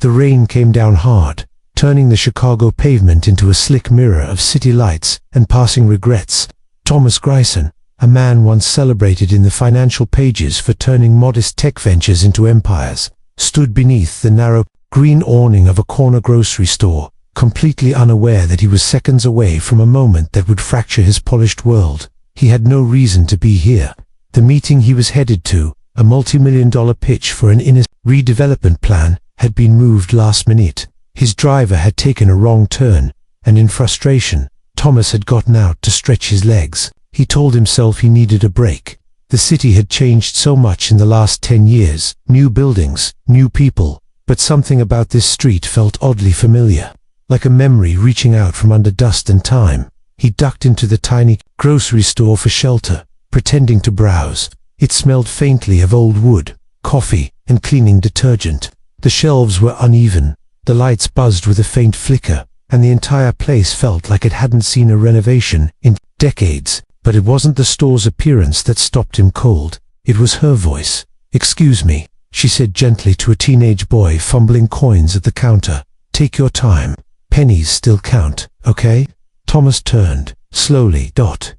The rain came down hard, turning the Chicago pavement into a slick mirror of city lights and passing regrets. Thomas Grayson, a man once celebrated in the financial pages for turning modest tech ventures into empires, stood beneath the narrow, green awning of a corner grocery store, completely unaware that he was seconds away from a moment that would fracture his polished world. He had no reason to be here. The meeting he was headed to, a multi-million-dollar pitch for an inner redevelopment plan, had been moved last minute. His driver had taken a wrong turn, and in frustration, Thomas had gotten out to stretch his legs. He told himself he needed a break. The city had changed so much in the last 10 years, new buildings, new people, but something about this street felt oddly familiar, like a memory reaching out from under dust and time. He ducked into the tiny grocery store for shelter, pretending to browse. It smelled faintly of old wood, coffee, and cleaning detergent. The shelves were uneven, the lights buzzed with a faint flicker, and the entire place felt like it hadn't seen a renovation in decades. But it wasn't the store's appearance that stopped him cold. It was her voice. "Excuse me," she said gently to a teenage boy fumbling coins at the counter. "Take your time. Pennies still count, okay?" Thomas turned, slowly.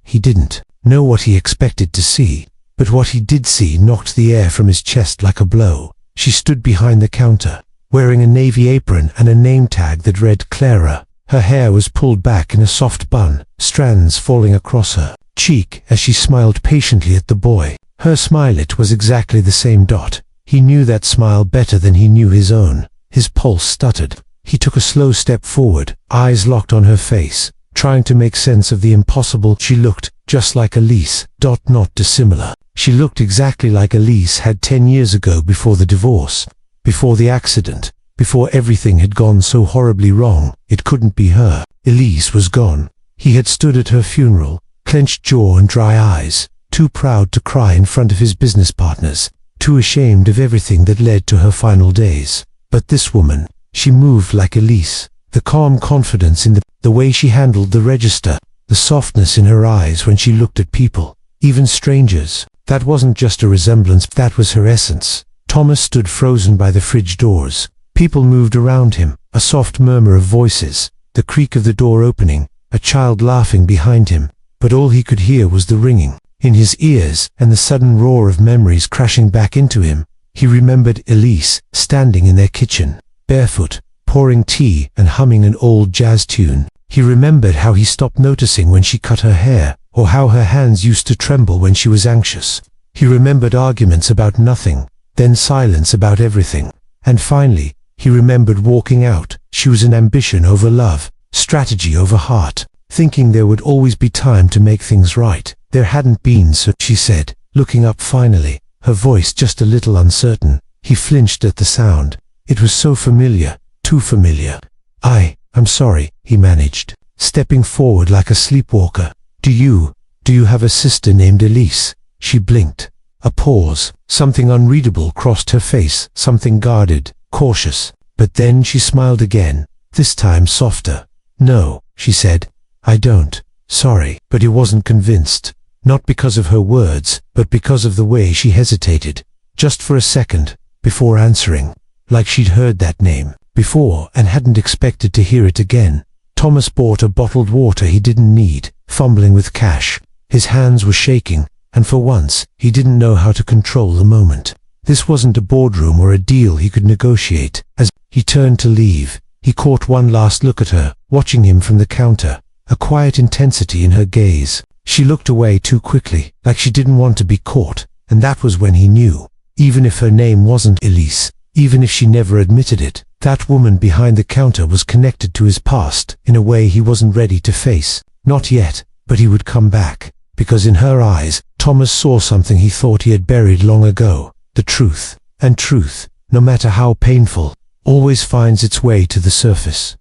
He didn't know what he expected to see, but what he did see knocked the air from his chest like a blow. She stood behind the counter, wearing a navy apron and a name tag that read Clara. Her hair was pulled back in a soft bun, strands falling across her cheek as she smiled patiently at the boy. Her smile, it was exactly the same. He knew that smile better than he knew his own. His pulse stuttered. He took a slow step forward, eyes locked on her face, trying to make sense of the impossible. She looked just like Elise. Not dissimilar. She looked exactly like Elise had 10 years ago, before the divorce, before the accident, before everything had gone so horribly wrong. It couldn't be her. Elise was gone. He had stood at her funeral, clenched jaw and dry eyes, too proud to cry in front of his business partners, too ashamed of everything that led to her final days. But this woman, she moved like Elise. The calm confidence in the way she handled the register, the softness in her eyes when she looked at people, even strangers. That wasn't just a resemblance, that was her essence. Thomas stood frozen by the fridge doors. People moved around him, a soft murmur of voices, the creak of the door opening, a child laughing behind him. But all he could hear was the ringing in his ears and the sudden roar of memories crashing back into him. He remembered Elise standing in their kitchen, barefoot, pouring tea and humming an old jazz tune. He remembered how he stopped noticing when she cut her hair, or how her hands used to tremble when she was anxious. He remembered arguments about nothing, then silence about everything. And finally, he remembered walking out. She was an ambition over love, strategy over heart, thinking there would always be time to make things right. There hadn't been, so she said, looking up finally, her voice just a little uncertain. He flinched at the sound. It was so familiar, too familiar. I'm sorry, he managed, stepping forward like a sleepwalker. Do you have a sister named Elise? She blinked. A pause. Something unreadable crossed her face, something guarded, cautious. But then she smiled again, this time softer. No, she said, I don't. Sorry. But he wasn't convinced. Not because of her words, but because of the way she hesitated. Just for a second, before answering. Like she'd heard that name before and hadn't expected to hear it again. Thomas bought a bottled water he didn't need, fumbling with cash. His hands were shaking, and for once, he didn't know how to control the moment. This wasn't a boardroom or a deal he could negotiate. As he turned to leave, he caught one last look at her, watching him from the counter, a quiet intensity in her gaze. She looked away too quickly, like she didn't want to be caught, and that was when he knew. Even if her name wasn't Elise, even if she never admitted it, that woman behind the counter was connected to his past in a way he wasn't ready to face. Not yet, but he would come back, because in her eyes, Thomas saw something he thought he had buried long ago. The truth. And truth, no matter how painful, always finds its way to the surface.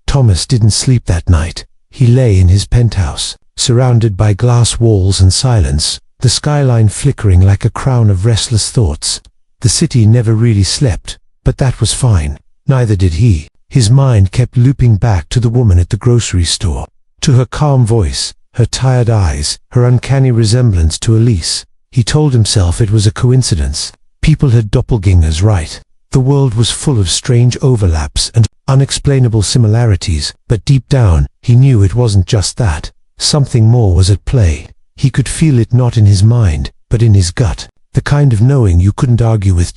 Thomas didn't sleep that night. He lay in his penthouse, surrounded by glass walls and silence, the skyline flickering like a crown of restless thoughts. The city never really slept, but that was fine. Neither did he. His mind kept looping back to the woman at the grocery store, to her calm voice, her tired eyes, her uncanny resemblance to Elise. He told himself it was a coincidence. People had doppelgangers, right? The world was full of strange overlaps and unexplainable similarities, but deep down, he knew it wasn't just that. Something more was at play. He could feel it not in his mind, but in his gut. The kind of knowing you couldn't argue with.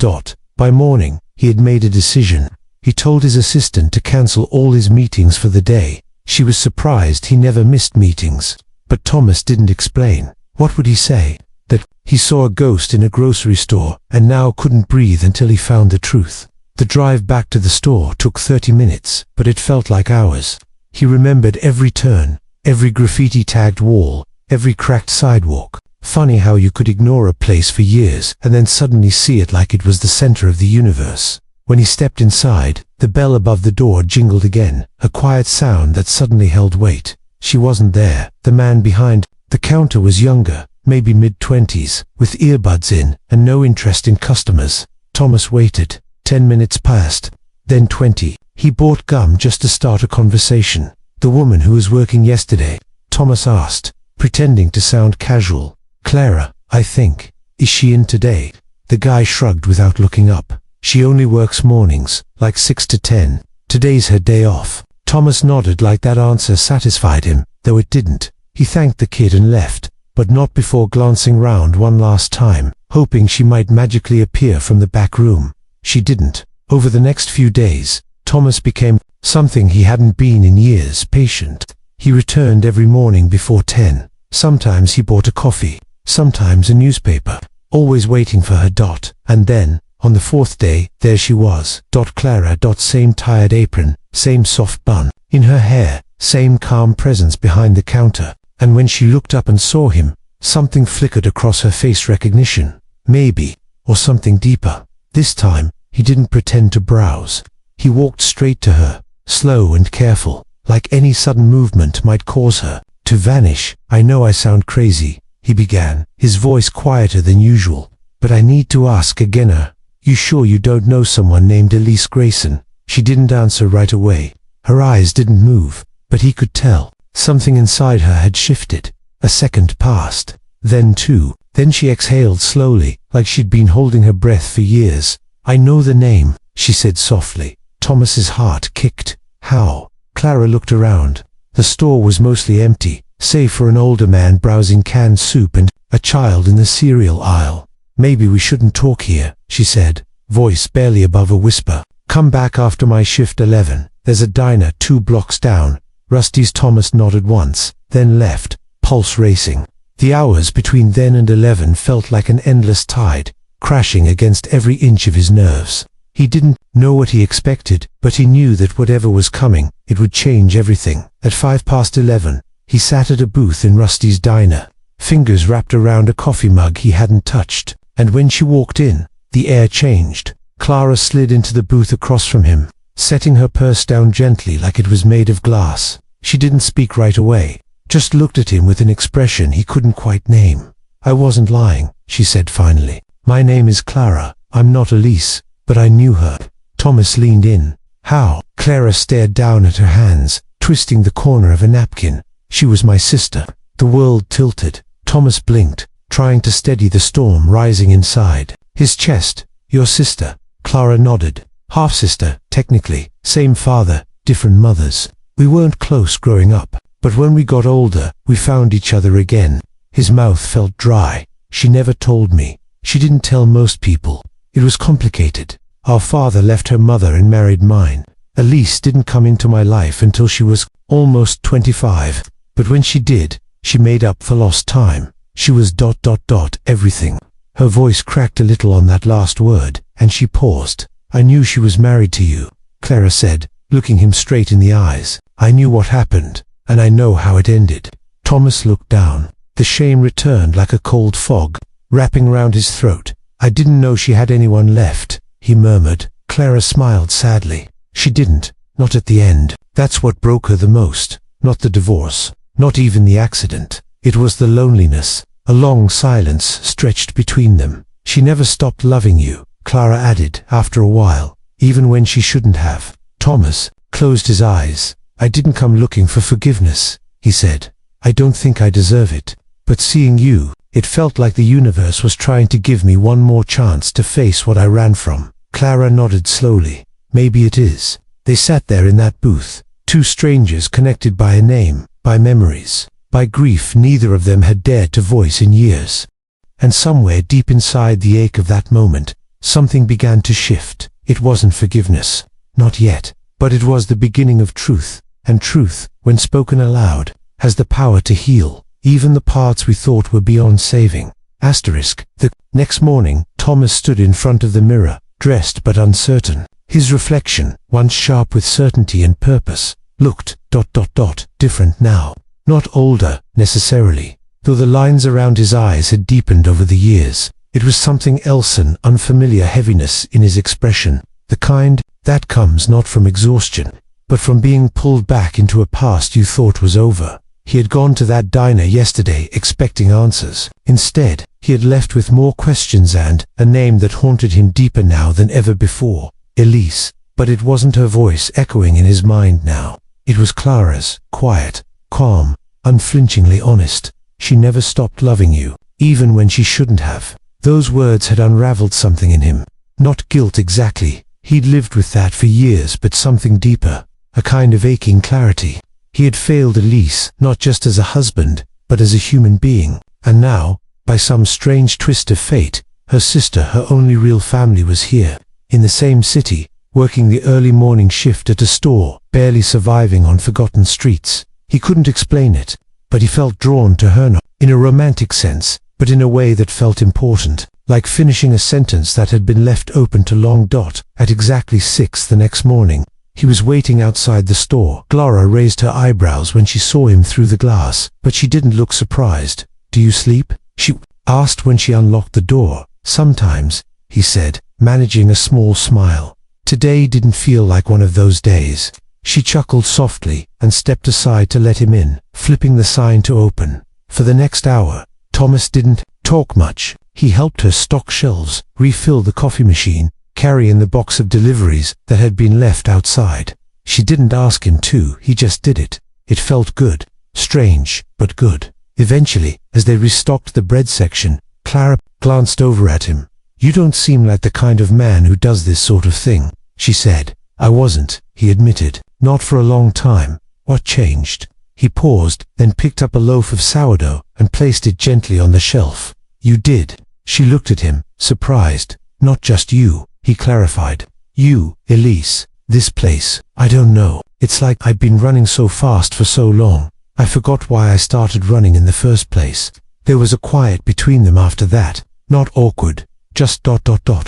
By morning, he had made a decision. He told his assistant to cancel all his meetings for the day. She was surprised he never missed meetings. But Thomas didn't explain. What would he say? That he saw a ghost in a grocery store and now couldn't breathe until he found the truth. The drive back to the store took 30 minutes, but it felt like hours. He remembered every turn, every graffiti-tagged wall, every cracked sidewalk. Funny how you could ignore a place for years and then suddenly see it like it was the center of the universe. When he stepped inside, the bell above the door jingled again, a quiet sound that suddenly held weight. She wasn't there. The man behind the counter was younger, maybe mid-20s, with earbuds in and no interest in customers. Thomas waited. 10 minutes passed, then 20. He bought gum just to start a conversation. The woman who was working yesterday, Thomas asked, pretending to sound casual. Clara, I think. Is she in today? The guy shrugged without looking up. She only works mornings, like 6 to 10. Today's her day off. Thomas nodded like that answer satisfied him, though it didn't. He thanked the kid and left, but not before glancing round one last time, hoping she might magically appear from the back room. She didn't. Over the next few days, Thomas became something he hadn't been in years, patient. He returned every morning before 10. Sometimes he bought a coffee, sometimes a newspaper, always waiting for her. And then, on the fourth day, there she was. Clara. Same tired apron, same soft bun in her hair, same calm presence behind the counter. And when she looked up and saw him, something flickered across her face, recognition, maybe, or something deeper. This time, he didn't pretend to browse. He walked straight to her, slow and careful, like any sudden movement might cause her to vanish. I know I sound crazy, he began, his voice quieter than usual, but I need to ask again. Are you sure you don't know someone named Elise Grayson? She didn't answer right away. Her eyes didn't move, but he could tell. Something inside her had shifted. A second passed, then two, then she exhaled slowly, like she'd been holding her breath for years. I know the name, she said softly. Thomas's heart kicked. How? Clara looked around. The store was mostly empty, save for an older man browsing canned soup and a child in the cereal aisle. Maybe we shouldn't talk here, she said, voice barely above a whisper. Come back after my shift 11. There's a diner 2 blocks down. Rusty's. Thomas nodded once, then left, pulse racing. The hours between then and 11 felt like an endless tide, crashing against every inch of his nerves. He didn't know what he expected, but he knew that whatever was coming, it would change everything. At 11:05, he sat at a booth in Rusty's diner, fingers wrapped around a coffee mug he hadn't touched. And when she walked in, the air changed. Clara slid into the booth across from him, setting her purse down gently like it was made of glass. She didn't speak right away, just looked at him with an expression he couldn't quite name. I wasn't lying, she said finally. My name is Clara. I'm not Elise, but I knew her. Thomas leaned in. How? Clara stared down at her hands, twisting the corner of a napkin. She was my sister. The world tilted. Thomas blinked, trying to steady the storm rising inside his chest. Your sister? Clara nodded. Half-sister, technically. Same father, different mothers. We weren't close growing up, but when we got older, we found each other again. His mouth felt dry. She never told me. She didn't tell most people. It was complicated. Our father left her mother and married mine. Elise didn't come into my life until she was almost 25, but when she did, she made up for lost time. She was ... everything. Her voice cracked a little on that last word, and she paused. I knew she was married to you, Clara said, looking him straight in the eyes. I knew what happened, and I know how it ended. Thomas looked down. The shame returned like a cold fog, wrapping round his throat. I didn't know she had anyone left, he murmured. Clara smiled sadly. She didn't, not at the end. That's what broke her the most. Not the divorce, not even the accident. It was the loneliness. A long silence stretched between them. She never stopped loving you, Clara added after a while, even when she shouldn't have. Thomas closed his eyes. I didn't come looking for forgiveness, he said. I don't think I deserve it. But seeing you, it felt like the universe was trying to give me one more chance to face what I ran from. Clara nodded slowly. Maybe it is. They sat there in that booth, two strangers connected by a name, by memories, by grief neither of them had dared to voice in years. And somewhere deep inside the ache of that moment, something began to shift. It wasn't forgiveness. Not yet. But it was the beginning of truth. And truth, when spoken aloud, has the power to heal, even the parts we thought were beyond saving. The next morning, Thomas stood in front of the mirror, dressed but uncertain. His reflection, once sharp with certainty and purpose, looked ... different now. Not older, necessarily, though the lines around his eyes had deepened over the years. It was something else, an unfamiliar heaviness in his expression, the kind that comes not from exhaustion, but from being pulled back into a past you thought was over. He had gone to that diner yesterday expecting answers. Instead, he had left with more questions and a name that haunted him deeper now than ever before. Elise. But it wasn't her voice echoing in his mind now. It was Clara's, quiet, calm, unflinchingly honest. She never stopped loving you, even when she shouldn't have. Those words had unraveled something in him. Not guilt exactly. He'd lived with that for years, but something deeper. A kind of aching clarity. He had failed Elise, not just as a husband, but as a human being. And now, by some strange twist of fate, her sister, her only real family, was here, in the same city, working the early morning shift at a store, barely surviving on forgotten streets. He couldn't explain it, but he felt drawn to her, not in a romantic sense, but in a way that felt important, like finishing a sentence that had been left open to long. At exactly 6 the next morning, he was waiting outside the store. Clara raised her eyebrows when she saw him through the glass, but she didn't look surprised. "Do you sleep?" she asked when she unlocked the door. "Sometimes," he said, managing a small smile. Today didn't feel like one of those days. She chuckled softly and stepped aside to let him in, flipping the sign to open. For the next hour, Thomas didn't talk much. He helped her stock shelves, refill the coffee machine, carry in the box of deliveries that had been left outside. She didn't ask him to, he just did it. It felt good. Strange, but good. Eventually, as they restocked the bread section, Clara glanced over at him. "You don't seem like the kind of man who does this sort of thing," she said. "I wasn't," he admitted. "Not for a long time." "What changed?" He paused, then picked up a loaf of sourdough and placed it gently on the shelf. "You did." She looked at him, surprised. "Not just you," he clarified. "You, Elise, this place. I don't know. It's like I've been running so fast for so long. I forgot why I started running in the first place." There was a quiet between them after that. Not awkward, just ...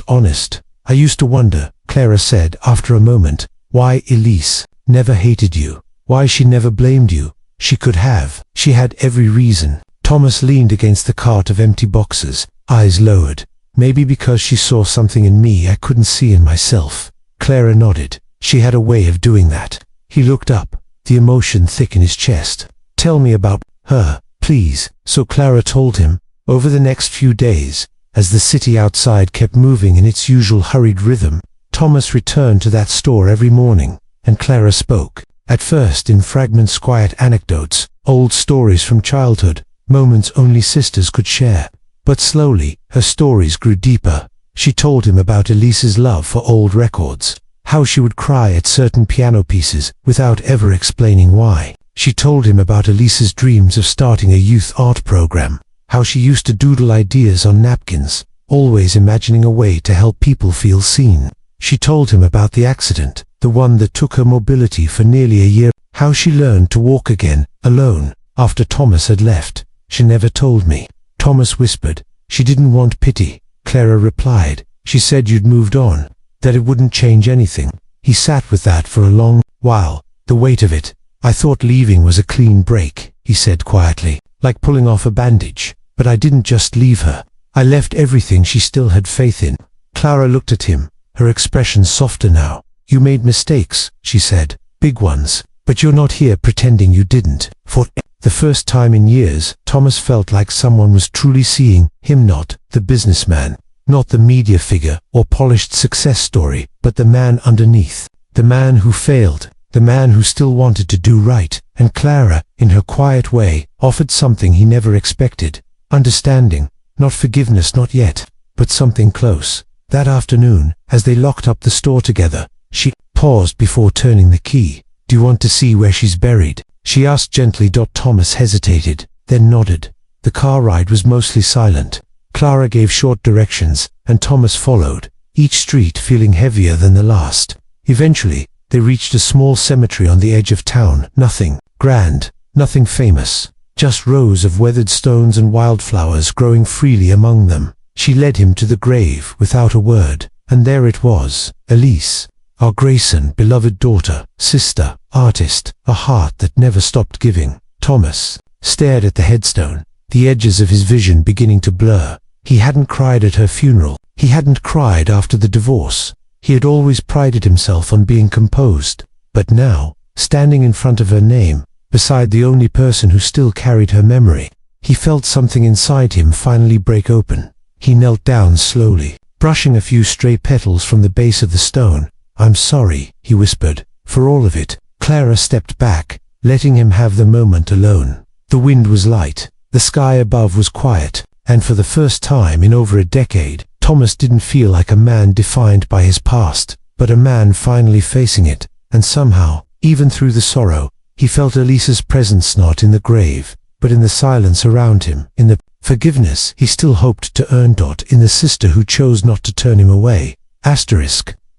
honest. "I used to wonder," Clara said after a moment, "why Elise never hated you. Why she never blamed you. She could have. She had every reason." Thomas leaned against the cart of empty boxes, eyes lowered. "Maybe because she saw something in me I couldn't see in myself." Clara nodded. She had a way of doing that. He looked up, the emotion thick in his chest. "Tell me about her, please." So Clara told him. Over the next few days, as the city outside kept moving in its usual hurried rhythm, Thomas returned to that store every morning, and Clara spoke. At first in fragments, quiet anecdotes, old stories from childhood, moments only sisters could share. But slowly, her stories grew deeper. She told him about Elise's love for old records, how she would cry at certain piano pieces without ever explaining why. She told him about Elise's dreams of starting a youth art program, how she used to doodle ideas on napkins, always imagining a way to help people feel seen. She told him about the accident, the one that took her mobility for nearly a year, how she learned to walk again, alone, after Thomas had left. "She never told me," Thomas whispered. "She didn't want pity," Clara replied. "She said you'd moved on, that it wouldn't change anything." He sat with that for a long while, the weight of it. "I thought leaving was a clean break," he said quietly, "like pulling off a bandage. But I didn't just leave her. I left everything she still had faith in." Clara looked at him, her expression softer now. "You made mistakes," she said, "big ones, but you're not here pretending you didn't." For the first time in years, Thomas felt like someone was truly seeing him, not the businessman, not the media figure or polished success story, but the man underneath, the man who failed, the man who still wanted to do right. And Clara, in her quiet way, offered something he never expected. Understanding, not forgiveness, not yet, but something close. That afternoon, as they locked up the store together, she paused before turning the key. "Do you want to see where she's buried?" she asked gently. Thomas hesitated, then nodded. The car ride was mostly silent. Clara gave short directions, and Thomas followed, each street feeling heavier than the last. Eventually, they reached a small cemetery on the edge of town. Nothing grand, nothing famous, just rows of weathered stones and wildflowers growing freely among them. She led him to the grave without a word, and there it was, Elise, our Grayson, beloved daughter, sister, artist, a heart that never stopped giving. Thomas stared at the headstone, the edges of his vision beginning to blur. He hadn't cried at her funeral. He hadn't cried after the divorce. He had always prided himself on being composed. But now, standing in front of her name, beside the only person who still carried her memory, he felt something inside him finally break open. He knelt down slowly, brushing a few stray petals from the base of the stone. "I'm sorry," he whispered, "for all of it." Clara stepped back, letting him have the moment alone. The wind was light, the sky above was quiet, and for the first time in over a decade, Thomas didn't feel like a man defined by his past, but a man finally facing it. And somehow, even through the sorrow, he felt Elise's presence not in the grave, but in the silence around him, in the forgiveness he still hoped to earn. In the sister who chose not to turn him away.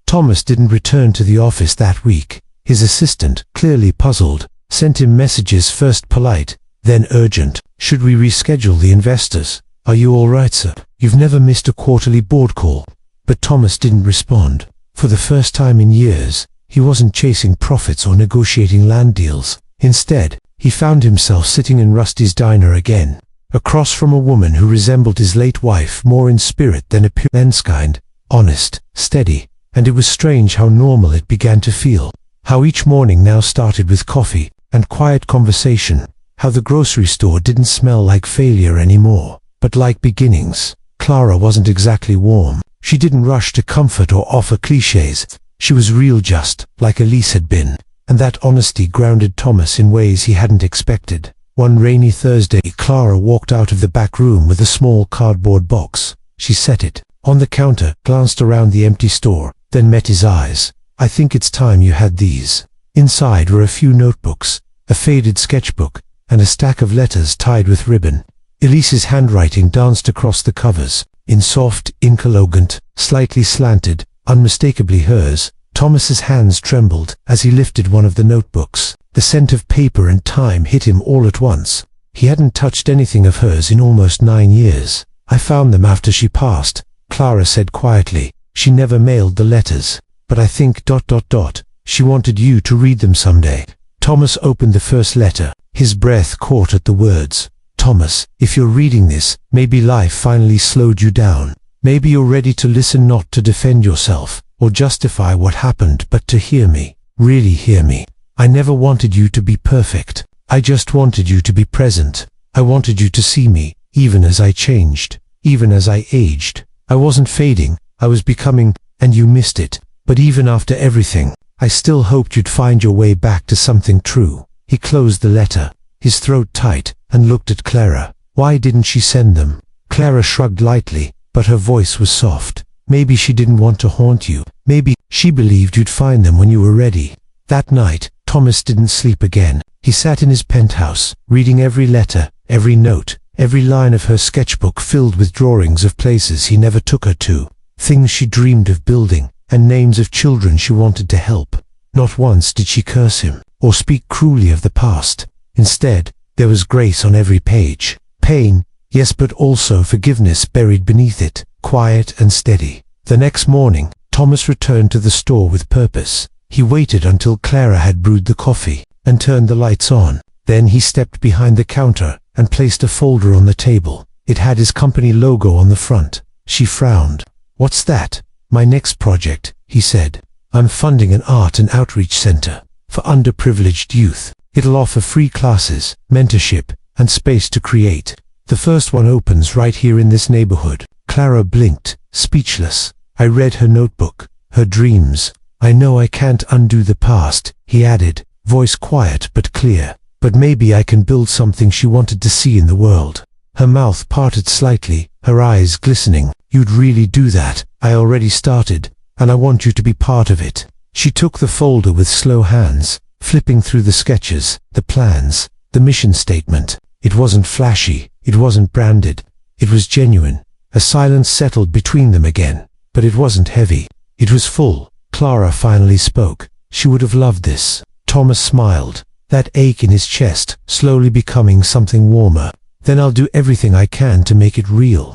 Thomas didn't return to the office that week. His assistant, clearly puzzled, sent him messages, first polite, then urgent. "Should we reschedule the investors? Are you all right, sir? You've never missed a quarterly board call." But Thomas didn't respond. For the first time in years, he wasn't chasing profits or negotiating land deals. Instead, he found himself sitting in Rusty's diner again, across from a woman who resembled his late wife more in spirit than appearance, kind, honest, steady, and it was strange how normal it began to feel. How each morning now started with coffee and quiet conversation. How the grocery store didn't smell like failure anymore, but like beginnings. Clara wasn't exactly warm. She didn't rush to comfort or offer cliches. She was real, just like Elise had been, and that honesty grounded Thomas in ways he hadn't expected. One rainy Thursday, Clara walked out of the back room with a small cardboard box. She set it on the counter, glanced around the empty store, then met his eyes. "I think it's time you had these." Inside were a few notebooks, a faded sketchbook, and a stack of letters tied with ribbon. Elise's handwriting danced across the covers, in soft, elegant, slightly slanted, unmistakably hers. Thomas's hands trembled as he lifted one of the notebooks. The scent of paper and time hit him all at once. He hadn't touched anything of hers in almost 9 years. "I found them after she passed," Clara said quietly. "She never mailed the letters, but I think ... she wanted you to read them someday." Thomas opened the first letter. His breath caught at the words. "Thomas, if you're reading this, maybe life finally slowed you down. Maybe you're ready to listen, not to defend yourself or justify what happened, but to hear me. Really hear me. I never wanted you to be perfect. I just wanted you to be present. I wanted you to see me, even as I changed, even as I aged. I wasn't fading, I was becoming, and you missed it. But even after everything, I still hoped you'd find your way back to something true." He closed the letter, his throat tight, and looked at Clara. "Why didn't she send them?" Clara shrugged lightly, but her voice was soft. "Maybe she didn't want to haunt you. Maybe she believed you'd find them when you were ready." That night, Thomas didn't sleep again. He sat in his penthouse, reading every letter, every note, every line of her sketchbook filled with drawings of places he never took her to, things she dreamed of building, and names of children she wanted to help. Not once did she curse him, or speak cruelly of the past. Instead, there was grace on every page. Pain, yes, but also forgiveness buried beneath it, quiet and steady. The next morning, Thomas returned to the store with purpose. He waited until Clara had brewed the coffee and turned the lights on. Then he stepped behind the counter and placed a folder on the table. It had his company logo on the front. She frowned. "What's that?" "My next project," he said. "I'm funding an art and outreach center for underprivileged youth. It'll offer free classes, mentorship, and space to create. The first one opens right here in this neighborhood." Clara blinked, speechless. I read her notebook, her dreams. "I know I can't undo the past," he added, voice quiet but clear. "But maybe I can build something she wanted to see in the world." Her mouth parted slightly, her eyes glistening. You'd really do that? I already started, and I want you to be part of it. She took the folder with slow hands, flipping through the sketches, the plans, the mission statement. It wasn't flashy, it wasn't branded. It was genuine. A silence settled between them again, but it wasn't heavy. It was full. Clara finally spoke. She would have loved this. Thomas smiled, that ache in his chest slowly becoming something warmer. Then I'll do everything I can to make it real.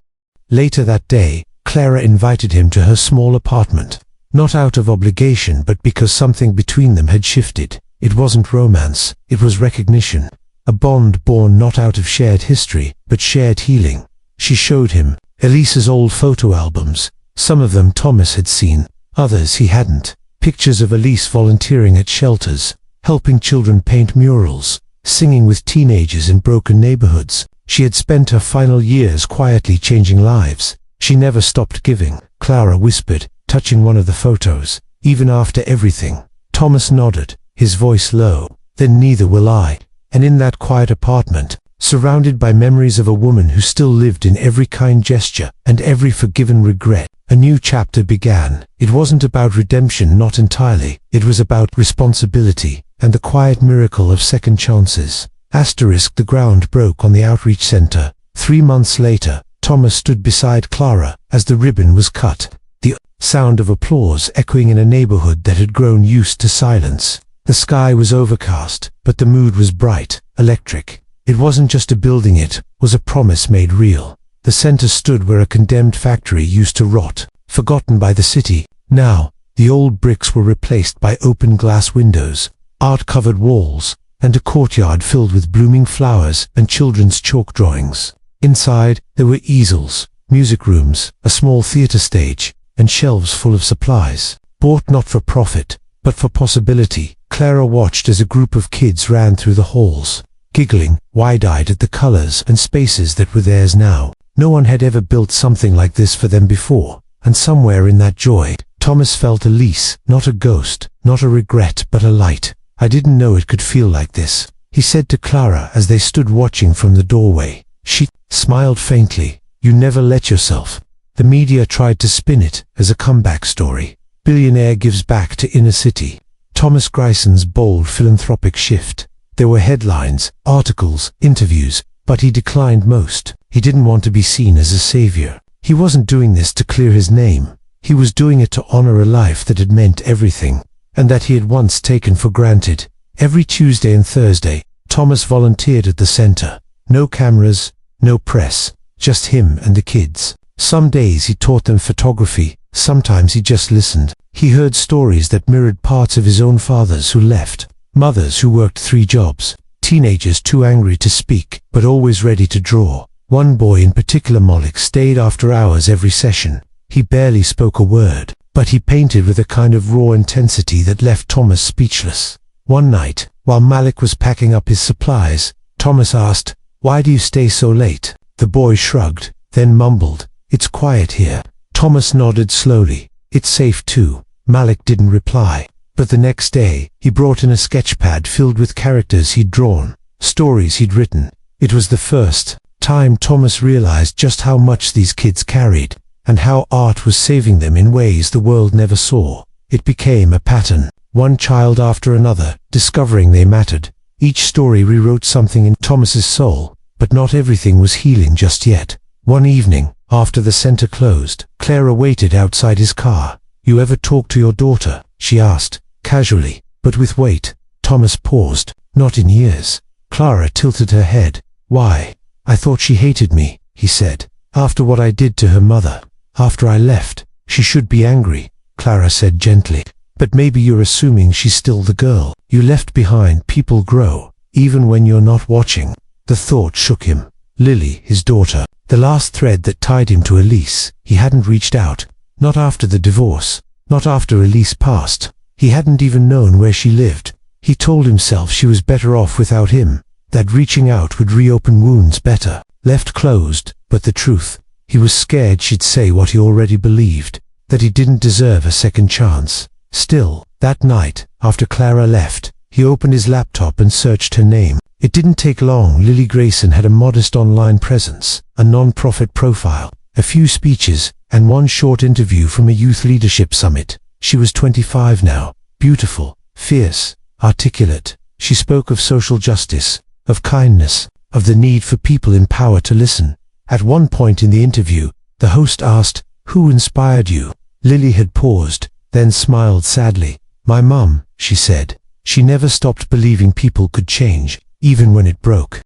Later that day, Clara invited him to her small apartment. Not out of obligation, but because something between them had shifted. It wasn't romance, it was recognition. A bond born not out of shared history, but shared healing. She showed him Elise's old photo albums. Some of them Thomas had seen, others he hadn't. Pictures of Elise volunteering at shelters, helping children paint murals, singing with teenagers in broken neighborhoods. She had spent her final years quietly changing lives. She never stopped giving, Clara whispered, touching one of the photos. Even after everything. Thomas nodded, his voice low. Then neither will I. And in that quiet apartment, surrounded by memories of a woman who still lived in every kind gesture and every forgiven regret, a new chapter began. It wasn't about redemption, not entirely. It was about responsibility and the quiet miracle of second chances. The ground broke on the outreach center. 3 months later, Thomas stood beside Clara as the ribbon was cut. The sound of applause echoing in a neighborhood that had grown used to silence. The sky was overcast, but the mood was bright, electric. It wasn't just a building, it was a promise made real. The center stood where a condemned factory used to rot, forgotten by the city. Now, the old bricks were replaced by open glass windows, art-covered walls, and a courtyard filled with blooming flowers and children's chalk drawings. Inside, there were easels, music rooms, a small theater stage, and shelves full of supplies, bought not for profit, but for possibility. Clara watched as a group of kids ran through the halls, giggling, wide-eyed at the colors and spaces that were theirs now. No one had ever built something like this for them before, and somewhere in that joy, Thomas felt Elise, not a ghost, not a regret, but a light. I didn't know it could feel like this, he said to Clara as they stood watching from the doorway. She smiled faintly. You never let yourself. The media tried to spin it as a comeback story. Billionaire gives back to inner city. Thomas Greison's bold philanthropic shift. There were headlines, articles, interviews, but he declined most. He didn't want to be seen as a savior. He wasn't doing this to clear his name. He was doing it to honor a life that had meant everything, and that he had once taken for granted. Every Tuesday and Thursday, Thomas volunteered at the center. No cameras, no press, just him and the kids. Some days he taught them photography, sometimes he just listened. He heard stories that mirrored parts of his own fathers who left, mothers who worked 3 jobs, teenagers too angry to speak, but always ready to draw. One boy in particular, Malik, stayed after hours every session. He barely spoke a word, but he painted with a kind of raw intensity that left Thomas speechless. One night, while Malik was packing up his supplies, Thomas asked, "Why do you stay so late?" The boy shrugged, then mumbled, "It's quiet here." Thomas nodded slowly. "It's safe too." Malik didn't reply, but the next day, he brought in a sketch pad filled with characters he'd drawn, stories he'd written. It was the first time Thomas realized just how much these kids carried, and how art was saving them in ways the world never saw. It became a pattern, one child after another, discovering they mattered. Each story rewrote something in Thomas's soul, but not everything was healing just yet. One evening, after the center closed, Clara waited outside his car. "You ever talk to your daughter?" she asked, casually, but with weight. Thomas paused. "Not in years." Clara tilted her head. "Why?" "I thought she hated me," he said. "After what I did to her mother. After I left. She should be angry," Clara said gently. "But maybe you're assuming she's still the girl you left behind. People grow, even when you're not watching." The thought shook him. Lily, his daughter, the last thread that tied him to Elise. He hadn't reached out. Not after the divorce. Not after Elise passed. He hadn't even known where she lived. He told himself she was better off without him, that reaching out would reopen wounds better, left closed. But the truth, he was scared she'd say what he already believed, that he didn't deserve a second chance. Still, that night, after Clara left, he opened his laptop and searched her name. It didn't take long. Lily Grayson had a modest online presence, a non-profit profile, a few speeches, and one short interview from a youth leadership summit. She was 25 now, beautiful, fierce, articulate. She spoke of social justice, of kindness, of the need for people in power to listen. At one point in the interview, the host asked, "Who inspired you?" Lily had paused, then smiled sadly. "My mum," she said. She never stopped believing people could change, even when it broke.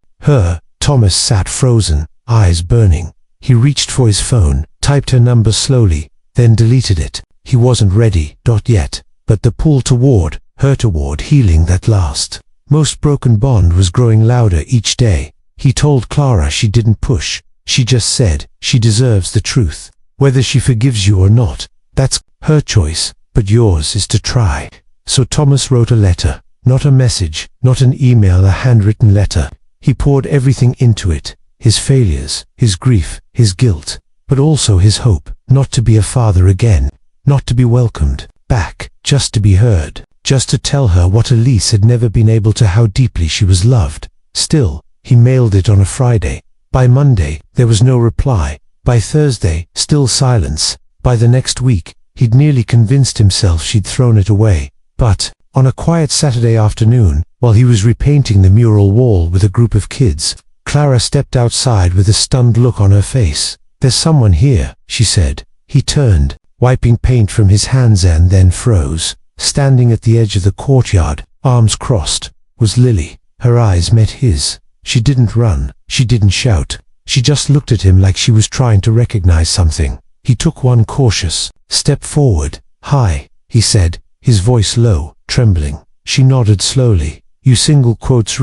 Thomas sat frozen, eyes burning. He reached for his phone, typed her number slowly, then deleted it. He wasn't ready, not yet, but the pull toward healing that last, most broken bond was growing louder each day. He told Clara she didn't push. She just said, "She deserves the truth. Whether she forgives you or not, that's her choice, but yours is to try." So Thomas wrote a letter, not a message, not an email, a handwritten letter. He poured everything into it, his failures, his grief, his guilt, but also his hope, not to be a father again, not to be welcomed back, just to be heard, just to tell her what Elise had never been able to, how deeply she was loved. Still, he mailed it on a Friday. By Monday, there was no reply. By Thursday, still silence. By the next week, he'd nearly convinced himself she'd thrown it away. But, on a quiet Saturday afternoon, while he was repainting the mural wall with a group of kids, Clara stepped outside with a stunned look on her face. "There's someone here," she said. He turned, wiping paint from his hands, and then froze. Standing at the edge of the courtyard, arms crossed, was Lily. Her eyes met his. She didn't run, she didn't shout. She just looked at him like she was trying to recognize something. He took one cautious step forward. "Hi," he said, his voice low, trembling. She nodded slowly. "You single quotes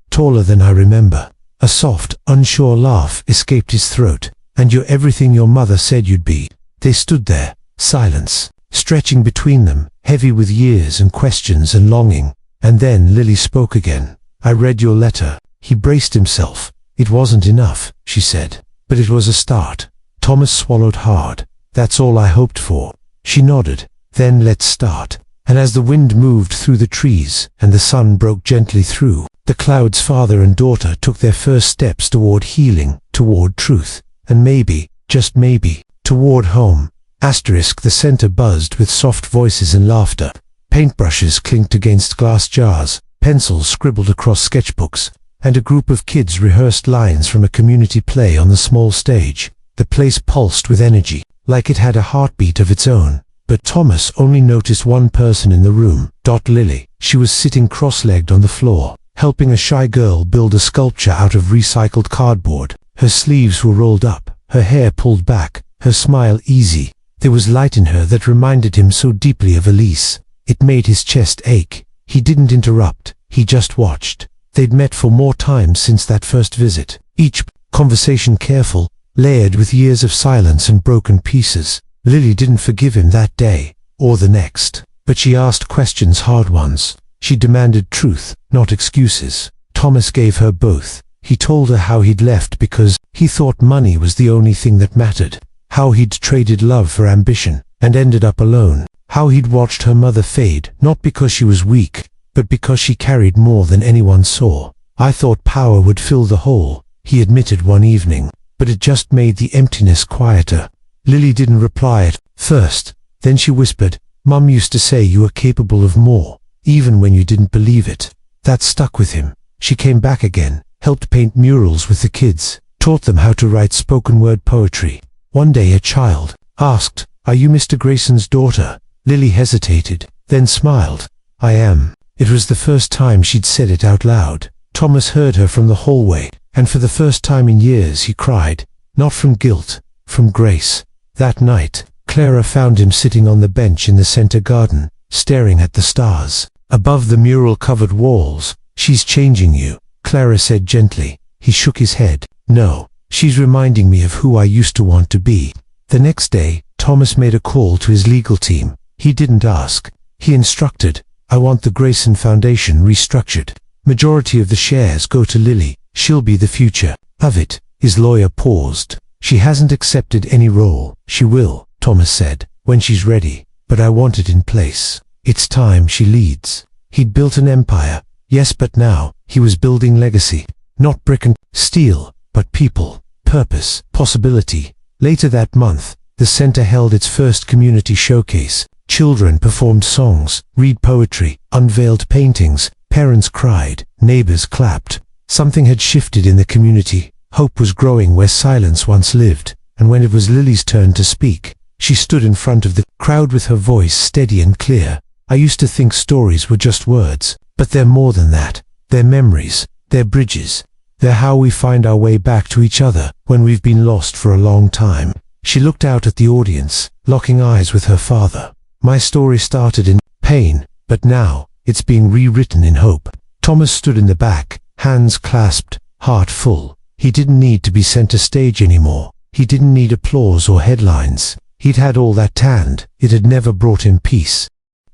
taller than I remember." A soft, unsure laugh escaped his throat. "And you're everything your mother said you'd be." They stood there, silence, stretching between them, heavy with years and questions and longing. And then Lily spoke again. "I read your letter." He braced himself. "It wasn't enough," she said, "but it was a start." Thomas swallowed hard. "That's all I hoped for." She nodded. "Then let's start." And as the wind moved through the trees and the sun broke gently through, the clouds, father and daughter took their first steps toward healing, toward truth, and maybe, just maybe, toward home. The center buzzed with soft voices and laughter. Paintbrushes clinked against glass jars, pencils scribbled across sketchbooks, and a group of kids rehearsed lines from a community play on the small stage. The place pulsed with energy, like it had a heartbeat of its own. But Thomas only noticed one person in the room, Lily. She was sitting cross-legged on the floor, helping a shy girl build a sculpture out of recycled cardboard. Her sleeves were rolled up, her hair pulled back, her smile easy. There was light in her that reminded him so deeply of Elise. It made his chest ache. He didn't interrupt, he just watched. They'd met for more times since that first visit, each conversation careful, layered with years of silence and broken pieces. Lily didn't forgive him that day, or the next, but she asked questions, hard ones. She demanded truth, not excuses. Thomas gave her both. He told her how he'd left because he thought money was the only thing that mattered, how he'd traded love for ambition and ended up alone, how he'd watched her mother fade, not because she was weak, but because she carried more than anyone saw. "I thought power would fill the hole," he admitted one evening, "but it just made the emptiness quieter." Lily didn't reply at first. Then she whispered, "Mum used to say you were capable of more, even when you didn't believe it." That stuck with him. She came back again, helped paint murals with the kids, taught them how to write spoken word poetry. One day a child asked, "Are you Mr. Grayson's daughter?" Lily hesitated, then smiled. "I am." It was the first time she'd said it out loud. Thomas heard her from the hallway, and for the first time in years he cried, not from guilt, from grace. That night, Clara found him sitting on the bench in the center garden, staring at the stars. Above the mural-covered walls. "She's changing you," Clara said gently. He shook his head. "No, she's reminding me of who I used to want to be." The next day, Thomas made a call to his legal team. He didn't ask. He instructed, "I want the Grayson Foundation restructured. Majority of the shares go to Lily. She'll be the future of it." His lawyer paused. "She hasn't accepted any role." "She will," Thomas said, "when she's ready. But I want it in place. It's time she leads." He'd built an empire, yes, but now he was building legacy. Not brick and steel, but people. purpose, possibility. Later that month, the center held its first community showcase. Children performed songs, read poetry, unveiled paintings, parents cried, neighbors clapped. Something had shifted in the community. Hope was growing where silence once lived, and when it was Lily's turn to speak, she stood in front of the crowd with her voice steady and clear. I used to think stories were just words, but they're more than that. They're memories, they're bridges. They're how we find our way back to each other when we've been lost for a long time. She looked out at the audience, locking eyes with her father. My story started in pain, but now it's being rewritten in hope. Thomas stood in the back, hands clasped, heart full. He didn't need to be center stage anymore. He didn't need applause or headlines. He'd had all that tanned. It had never brought him peace.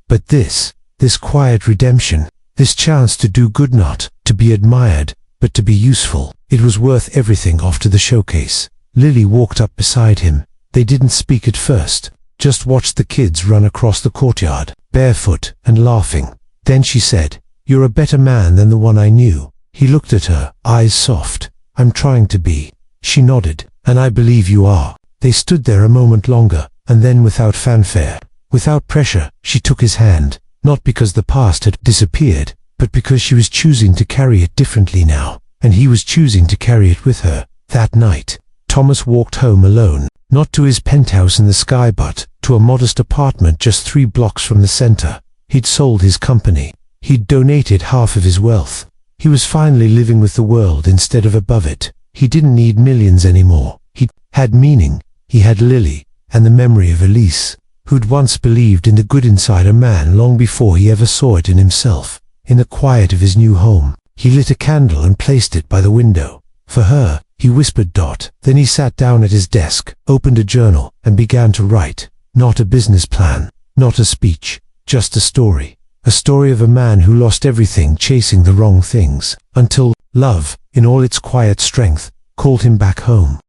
But this quiet redemption, this chance to do good, not to be admired, but to be useful, it was worth everything. After the showcase, Lily walked up beside him. They didn't speak at first, just watched the kids run across the courtyard, barefoot and laughing. Then she said, "You're a better man than the one I knew." He looked at her, eyes soft. "I'm trying to be." She nodded. "And I believe you are." They stood there a moment longer, and then without fanfare, without pressure, she took his hand, not because the past had disappeared, but because she was choosing to carry it differently now, and he was choosing to carry it with her. That night, Thomas walked home alone, not to his penthouse in the sky but to a modest apartment just 3 blocks from the center. He'd sold his company. He'd donated half of his wealth. He was finally living with the world instead of above it. He didn't need millions anymore. He had meaning. He had Lily, and the memory of Elise, who'd once believed in the good inside a man long before he ever saw it in himself. In the quiet of his new home, he lit a candle and placed it by the window. For her, he whispered Dot. Then he sat down at his desk, opened a journal, and began to write. Not a business plan, not a speech, just a story. A story of a man who lost everything chasing the wrong things, until love, in all its quiet strength, called him back home.